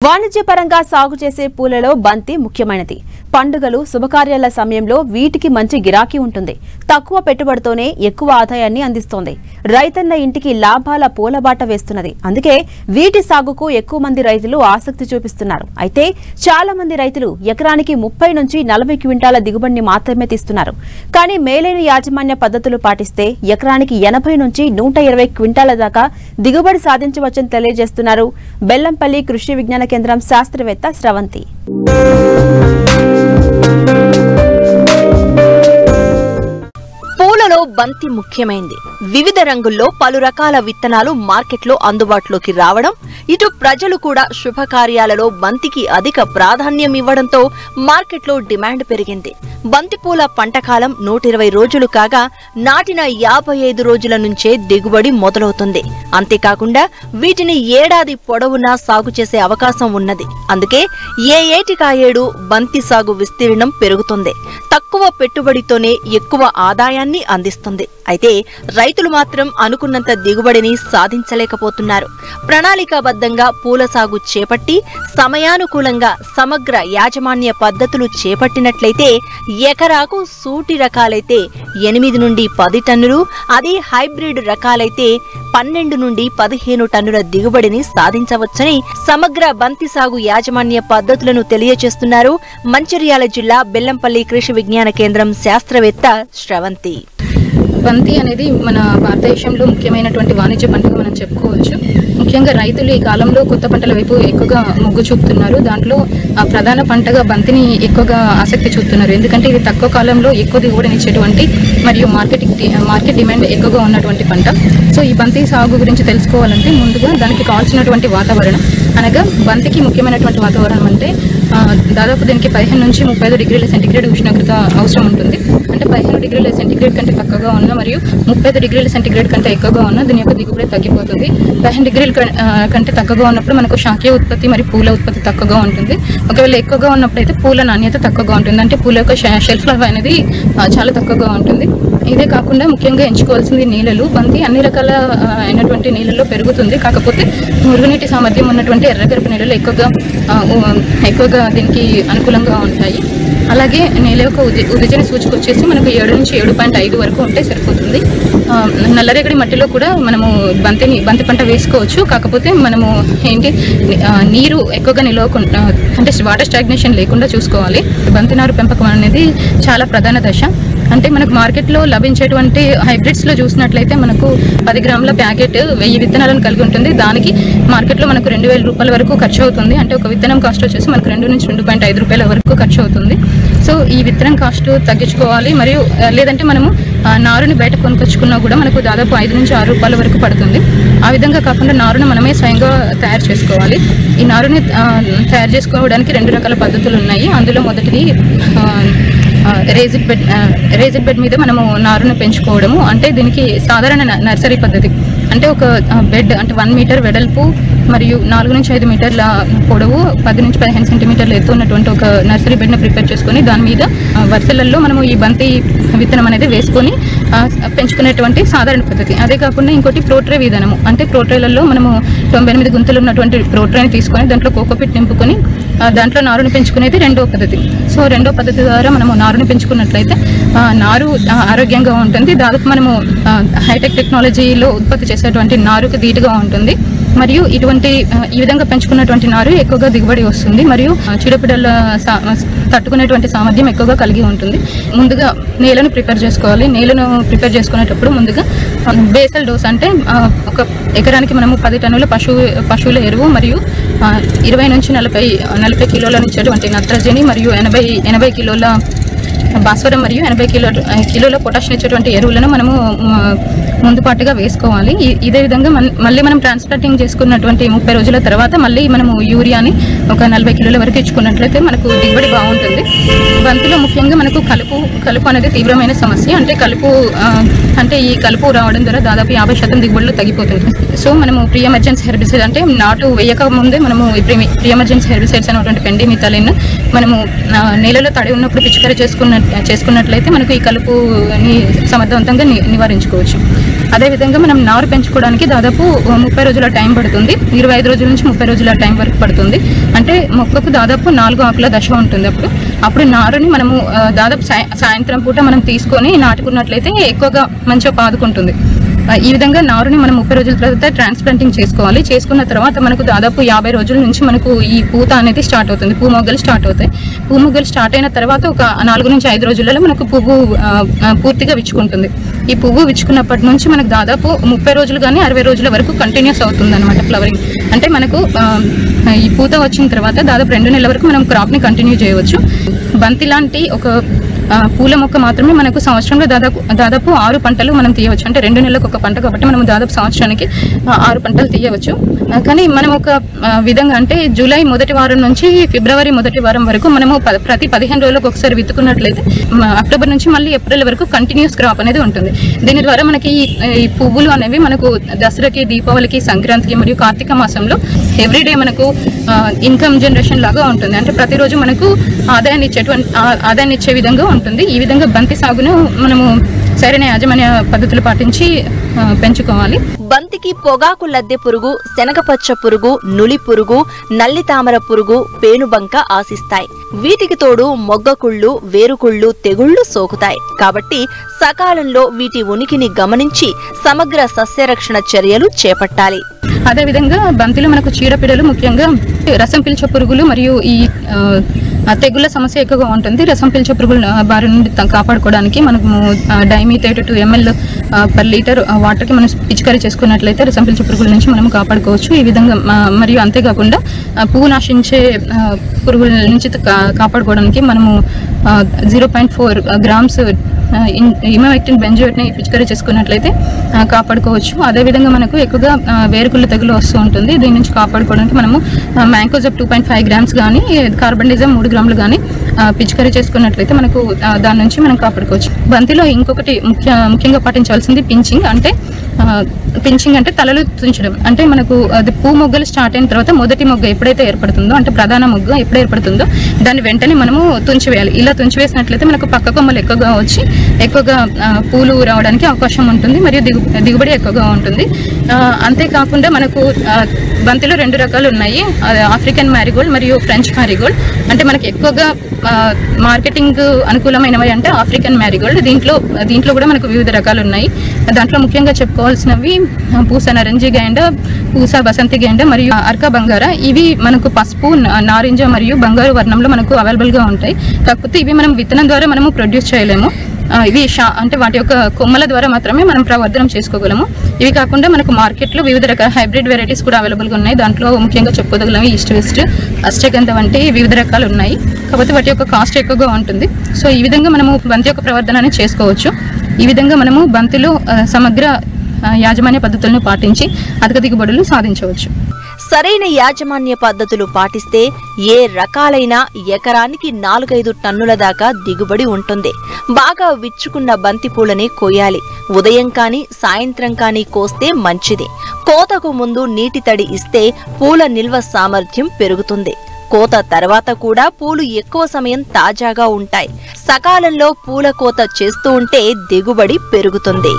వాణిజ్యపరంగా సాగు చేసే పూలలో బంతి ముఖ్యమైనది. పండుగలు శుభకార్యాల సమయంలో వీటికి మంచి గిరాకీ ఉంటుంది. తక్కువ పెట్టుబడితోనే ఎక్కువ ఆదాయాన్ని అందిస్తోంది. రైతన్న ఇంటికి లాభాల పూలబాట వేస్తున్నది. అందుకే వీటి సాగుకు ఎక్కువ మంది రైతులు ఆసక్తి చూపిస్తున్నారు. అయితే చాలా మంది రైతులు ఎకరానికి 30 నుంచి 40 క్వింటాల దిగుబడిని మాత్రమే తీస్తున్నారు. కానీ మేలైన యాజమాన్య పద్ధతులు పాటిస్తే ఎకరానికి 80 నుంచి 120 క్వింటాల దాకా దిగుబడి సాధించవచ్చని తెలియజేస్తున్నారు బెల్లంపల్లి కృషి విజ్ఞాన కేంద్రం శాస్త్రవేత్త స్రవంతి. పూలలో బంతి ముఖ్యమైంది. వివిధ రంగుల్లో పలు రకాల విత్తనాలు మార్కెట్లో అందుబాటులోకి రావడం, ఇటు ప్రజలు కూడా శుభకార్యాలలో బంతికి అధిక ప్రాధాన్యం ఇవ్వడంతో మార్కెట్లో డిమాండ్ పెరిగింది. బంతిపూల పంటకాలం 120 రోజులు కాగా నాటిన 55 రోజుల నుంచే దిగుబడి మొదలవుతుంది. అంతేకాకుండా వీటిని ఏడాది పొడవునా సాగు చేసే అవకాశం ఉన్నది. అందుకే ఏ ఏటికాయేడు బంతి సాగు విస్తీర్ణం పెరుగుతుంది. తక్కువ పెట్టుబడితోనే ఎక్కువ ఆదాయాన్ని అందిస్తుంది. అయితే రైతులు మాత్రం అనుకున్నంత దిగుబడిని సాధించలేకపోతున్నారు. ప్రణాళికాబద్ధంగా పూల సాగు చేపట్టి సమయానుకూలంగా సమగ్ర యాజమాన్య పద్ధతులు చేపట్టినట్లయితే ఎకరాకు సూటి రకాలైతే 8 నుండి 10 టన్నులు, అదే హైబ్రిడ్ రకాలైతే 12 నుండి 15 టన్నుల దిగుబడిని సాధించవచ్చని సమగ్ర బంతి సాగు యాజమాన్య పద్ధతులను తెలియజేస్తున్నారు మంచిర్యాల జిల్లా బెల్లంపల్లి కృషి విజ్ఞాన కేంద్రం శాస్త్రవేత్త స్రవంతి. బంతి అనేది మన భారతదేశంలో ముఖ్యమైనటువంటి వాణిజ్య పంటగా మనం చెప్పుకోవచ్చు. ముఖ్యంగా రైతులు ఈ కాలంలో కొత్త పంటల వైపు ఎక్కువగా మొగ్గు చూపుతున్నారు. దాంట్లో ప్రధాన పంటగా బంతిని ఎక్కువగా ఆసక్తి చూపుతున్నారు. ఎందుకంటే ఇది తక్కువ కాలంలో ఎక్కువ దిగుబడినిచ్చేటువంటి మరియు మార్కెట్ డిమాండ్ ఎక్కువగా ఉన్నటువంటి పంట. సో ఈ బంతి సాగు గురించి తెలుసుకోవాలంటే ముందుగా దానికి కావాల్సినటువంటి వాతావరణం, అనగా బంతికి ముఖ్యమైనటువంటి వాతావరణం అంటే దాదాపు దీనికి 15 నుంచి 35 డిగ్రీల సెంటీగ్రేడ్ ఉష్ణోగ్రత అవసరం ఉంటుంది. అంటే 15 డిగ్రీల సెంటీగ్రేడ్ కంటే తక్కువగా ఉన్న మరియు 35 డిగ్రీల సెంటీగ్రేడ్ కంటే ఎక్కువగా ఉన్న దీని యొక్క దిగుబడి తగ్గిపోతుంది. 15 డిగ్రీల కంటే తక్కువగా ఉన్నప్పుడు మనకు శాఖీయ ఉత్పత్తి మరియు పూల ఉత్పత్తి తక్కువగా ఉంటుంది. ఒకవేళ ఎక్కువగా ఉన్నప్పుడు అయితే పూల నాణ్యత తక్కువగా ఉంటుంది. అంటే పూల యొక్క షెల్ఫ్ లైఫ్ అనేది చాలా తక్కువగా ఉంటుంది. ఇదే కాకుండా ముఖ్యంగా ఎంచుకోవాల్సింది నీళ్ళలు. బంతి అన్ని రకాల అయినటువంటి నీళ్ళల్లో పెరుగుతుంది. కాకపోతే మురుగునీటి సామర్థ్యం ఉన్నటువంటి ఎర్రగరపు నీళ్ళలో ఎక్కువగా దీనికి అనుకూలంగా ఉంటాయి. అలాగే నేల యొక్క ఉదజన సూచిక వచ్చేసి మనకు 7 నుంచి 7.5 వరకు ఉంటే సరిపోతుంది. నల్లరేగడి మట్టిలో కూడా మనము బంతి పంట వేసుకోవచ్చు. కాకపోతే మనము నీరు ఎక్కువగా నిలవకుండా, అంటే వాటర్ స్టాగ్నేషన్ లేకుండా చూసుకోవాలి. బంతి నారు పెంపకం అనేది చాలా ప్రధాన దశ. అంటే మనకు మార్కెట్లో లభించేటువంటి హైబ్రిడ్స్లో చూసినట్లయితే మనకు 10 గ్రాముల ప్యాకెట్ 1000 విత్తనాలను కలిగి ఉంటుంది. దానికి మార్కెట్లో మనకు 2000 రూపాయల వరకు ఖర్చు అవుతుంది. అంటే ఒక విత్తనం కాస్ట్ వచ్చేసి మనకు 2 నుంచి 2.5 రూపాయల వరకు ఖర్చు అవుతుంది. సో ఈ విత్తనం కాస్ట్ తగ్గించుకోవాలి. మరియు లేదంటే మనము నారుని బయట కొనుకొచ్చుకున్నా కూడా మనకు దాదాపు 5 నుంచి 6 రూపాయల వరకు పడుతుంది. ఆ విధంగా కాకుండా నారును మనమే స్వయంగా తయారు చేసుకోవాలి. ఈ నారుని తయారు చేసుకోవడానికి 2 రకాల పద్ధతులు ఉన్నాయి. అందులో మొదటిది రేజిడ్ బెడ్ మీద మనము నారును పెంచుకోవడము. అంటే దీనికి సాధారణ నర్సరీ పద్ధతి. అంటే ఒక బెడ్ అంటే 1 మీటర్ వెడల్పు మరియు 4 నుంచి 5 మీటర్ల పొడవు, 10 నుంచి 15 సెంటీమీటర్ల ఎత్తు ఉన్నటువంటి ఒక నర్సరీ బెడ్ని ప్రిపేర్ చేసుకొని దాని మీద వరుసలలో మనము ఈ బంతి విత్తనం అనేది వేసుకొని పెంచుకునేటువంటి సాధారణ పద్ధతి. అదే కాకుండా ఇంకోటి ప్రోట్రే విధానము. అంటే ప్రోట్రేలలో మనము 98 గుంతలు ఉన్నటువంటి ప్రోట్రేని తీసుకొని దాంట్లో కోకోపిట్ నింపుకొని దాంట్లో నారుని పెంచుకునేది రెండో పద్ధతి. సో రెండో పద్ధతి ద్వారా మనము నారుని పెంచుకున్నట్లయితే నారు ఆరోగ్యంగా ఉంటుంది. దాదాపు మనము హైటెక్ టెక్నాలజీలో ఉత్పత్తి చేసేటువంటి నారుకు ధీటుగా ఉంటుంది. మరియు ఈ విధంగా పెంచుకున్నటువంటి నారు ఎక్కువగా దిగుబడి వస్తుంది. మరియు చీడపీడల తట్టుకునేటువంటి సామర్థ్యం ఎక్కువగా కలిగి ఉంటుంది. ముందుగా నేలను ప్రిపేర్ చేసుకోవాలి. నేలను ప్రిపేర్ చేసుకునేటప్పుడు ముందుగా బేసల్ డోస్ అంటే ఒక ఎకరానికి మనము 10 టన్నుల పశువుల ఎరువు మరియు 20 నుంచి 40 కిలోల నుంచేటువంటి నత్రజని మరియు 80 కిలోల భాస్వరం మరియు 80 కిలోల పొటాషియం ఇచ్చేటువంటి ఎరువులను మనము ముందుపాటుగా వేసుకోవాలి. ఇదే విధంగా మళ్ళీ మనం ట్రాన్స్ప్లాంటింగ్ చేసుకున్నటువంటి 30 రోజుల తర్వాత మళ్ళీ మనము యూరియాని ఒక 40 కిలోల వరకు ఇచ్చుకున్నట్లయితే మనకు దిగుబడి బాగుంటుంది. బంతిలో ముఖ్యంగా మనకు కలుపు అనేది తీవ్రమైన సమస్య. అంటే ఈ కలుపు రావడం ద్వారా దాదాపు 50% దిగుబడిలో తగ్గిపోతుంది. సో మనము ప్రీ ఎమర్జెన్సీ హెర్బిసైడ్ అంటే నాటు వేయక ముందే మనము ప్రీ ఎమర్జెన్సీ హెర్బిసైడ్స్ అనేటువంటి పెండిమిథాలిన్ మనము నేలలో తడి ఉన్నప్పుడు పిచికారీ చేసుకున్నట్లయితే మనకు ఈ కలుపుని సమర్థవంతంగా నివారించుకోవచ్చు. అదేవిధంగా మనం నారు పెంచుకోవడానికి దాదాపు 30 రోజుల టైం పడుతుంది. 25 రోజుల నుంచి 30 రోజుల టైం వరకు పడుతుంది. అంటే మొక్కకు దాదాపు 4 ఆకుల దశ ఉంటుంది. అప్పుడు నారుని మనము దాదాపు సాయంత్రం పూట మనం తీసుకొని నాటుకున్నట్లయితే ఎక్కువగా మంచిగా పాదుకుంటుంది. ఈ విధంగా నారుని మనం 30 రోజుల తర్వాత ట్రాన్స్ప్లాంటింగ్ చేసుకోవాలి. చేసుకున్న తర్వాత మనకు దాదాపు 50 రోజుల నుంచి మనకు ఈ పూత అనేది స్టార్ట్ అవుతుంది, పూ మొగ్గలు స్టార్ట్ అవుతాయి. పూ మొగ్గలు స్టార్ట్ అయిన తర్వాత ఒక 4 నుంచి 5 రోజులలో మనకు పువ్వు పూర్తిగా విచ్చుకుంటుంది. ఈ పువ్వు విచ్చుకున్నప్పటి నుంచి మనకు దాదాపు 30 రోజులు కానీ 60 రోజుల వరకు కంటిన్యూస్ అవుతుంది అనమాట ఫ్లవరింగ్. అంటే మనకు ఈ పూత వచ్చిన తర్వాత దాదాపు 2 నెలల వరకు మనం క్రాప్ని కంటిన్యూ చేయవచ్చు. బంతి లాంటి ఒక పూల మొక్క మాత్రమే మనకు సంవత్సరంలో దాదాపు 6 పంటలు మనం తీయవచ్చు. అంటే 2 నెలలకు ఒక పంట కాబట్టి మనం దాదాపు సంవత్సరానికి 6 పంటలు తీయవచ్చు. కానీ మనం ఒక విధంగా అంటే జూలై మొదటి వారం నుంచి ఫిబ్రవరి మొదటి వారం వరకు మనము ప్రతి 15 రోజులకు ఒకసారి విత్తుకున్నట్లయితే అక్టోబర్ నుంచి మళ్ళీ ఏప్రిల్ వరకు కంటిన్యూస్ క్రాప్ అనేది ఉంటుంది. దీని ద్వారా మనకి ఈ పువ్వులు అనేవి మనకు దసరాకి, దీపావళికి, సంక్రాంతికి మరియు కార్తీక మాసంలో ఎవ్రీడే మనకు ఇన్కమ్ జనరేషన్ లాగా ఉంటుంది. అంటే ప్రతిరోజు మనకు ఆదాయాన్ని ఇచ్చే విధంగా ఉంటుంది. ఈ విధంగా బంతి సాగును మనము సరైన యాజమాన్య పద్ధతులు పాటించి పెంచుకోవాలి. బంతికి పొగాకు లద్దె పురుగు, శనగపచ్చ పురుగు, నులి పురుగు, నల్లి తామర పురుగు, పేనుబంక ఆశిస్తాయి. వీటికి తోడు మొగ్గకుళ్ళు, వేరుకుళ్ళు తెగుళ్లు సోకుతాయి. కాబట్టి సకాలంలో వీటి ఉనికిని గమనించి సమగ్ర సస్యరక్షణ చర్యలు చేపట్టాలి. అదేవిధంగా బంతిలో మనకు చీడపీడలు, ముఖ్యంగా రసం పీల్చే పురుగులు మరియు ఈ తెగుళ్ల సమస్య ఎక్కువగా ఉంటుంది. రసం పీల్చే పురుగుల బారి నుండి కాపాడుకోవడానికి మనము డైమిథేట్ 2 ml per లీటర్ వాటర్కి మనం పిచికారీ చేసుకున్నట్లయితే రసం పీల్చే పురుగుల నుంచి మనం కాపాడుకోవచ్చు. ఈ విధంగా మరియు అంతేకాకుండా పువ్వు నాశించే పురుగుల నుంచి కాపాడుకోవడానికి మనము 0.4 grams ఇమామెక్టిన్ బెంజోయేట్ని పిచికారీ చేసుకున్నట్లయితే కాపాడుకోవచ్చు. అదేవిధంగా మనకు ఎక్కువగా వేరుకుళ్ళు తెగులు వస్తూ ఉంటుంది. దీని నుంచి కాపాడుకోవడానికి మనము మ్యాంకోజెబ్ 2.5 grams కానీ, కార్బన్డిజం 3 గ్రాములు కానీ పిచికారీ చేసుకున్నట్లయితే మనకు దాని నుంచి మనం కాపాడుకోవచ్చు. బంతిలో ఇంకొకటి ముఖ్యంగా పాటించాల్సింది పించింగ్. అంటే తలలు తుంచడం. అంటే మనకు అది పూ మొగ్గలు స్టార్ట్ అయిన తర్వాత మొదటి మొగ్గ ఎప్పుడైతే ఏర్పడుతుందో, అంటే ప్రధాన మొగ్గ ఎప్పుడు ఏర్పడుతుందో దాన్ని వెంటనే మనము తుంచివేయాలి. ఇలా తుంచివేసినట్లయితే మనకు పక్క కొమ్మలు ఎక్కువగా వచ్చి ఎక్కువగా పూలు రావడానికి అవకాశం ఉంటుంది మరియు దిగుబడి ఎక్కువగా ఉంటుంది. అంతేకాకుండా మనకు బంతిలో 2 రకాలు ఉన్నాయి, ఆఫ్రికన్ మ్యారీగోల్డ్ మరియు ఫ్రెంచ్ మ్యారీగోల్డ్. అంటే మనకి ఎక్కువగా మార్కెటింగ్ అనుకూలమైనవి అంటే ఆఫ్రికన్ మ్యారీగోల్డ్. దీంట్లో కూడా మనకు వివిధ రకాలు ఉన్నాయి. దాంట్లో ముఖ్యంగా చెప్పుకోవాల్సినవి పూస నరంజి గైండ, పూస బసంతి గైండ మరియు అర్కా బంగారా. ఇవి మనకు పసుపు, నారింజ మరియు బంగారు వర్ణంలో మనకు అవైలబుల్గా ఉంటాయి. కాకపోతే ఇవి మనం విత్తనం ద్వారా మనము ప్రొడ్యూస్ చేయలేము. ఇవి అంటే వాటి యొక్క కొమ్మల ద్వారా మాత్రమే మనం ప్రవర్ధనం చేసుకోగలము. ఇవి కాకుండా మనకు మార్కెట్లో వివిధ రకాల హైబ్రిడ్ వెరైటీస్ కూడా అవైలబుల్గా ఉన్నాయి. దాంట్లో ముఖ్యంగా చెప్పుకోగలవి ఈస్ట్ వెస్ట్, అష్టగంధ వంటి వివిధ రకాలు ఉన్నాయి. కాకపోతే వాటి యొక్క కాస్ట్ ఎక్కువగా ఉంటుంది. సో ఈ విధంగా మనము బంతి యొక్క ప్రవర్ధనాన్ని చేసుకోవచ్చు. ఈ విధంగా మనము బంతిలో సమగ్ర యాజమాన్య పద్ధతులను పాటించి అధిక దిగుబడులు సాధించవచ్చు. సరైన యాజమాన్య పద్ధతులు పాటిస్తే ఏ రకాలైన ఎకరానికి 4-5 టన్నుల దాకా దిగుబడి ఉంటుంది. బాగా విచ్చుకున్న బంతి పూలని కోయాలి. ఉదయం కానీ సాయంత్రం కానీ కోస్తే మంచిది. కోతకు ముందు నీటి తడి ఇస్తే పూల నిల్వ సామర్థ్యం పెరుగుతుంది. కోత తర్వాత కూడా పూలు ఎక్కువ సమయం తాజాగా ఉంటాయి. సకాలంలో పూల కోత చేస్తూ ఉంటే దిగుబడి పెరుగుతుంది.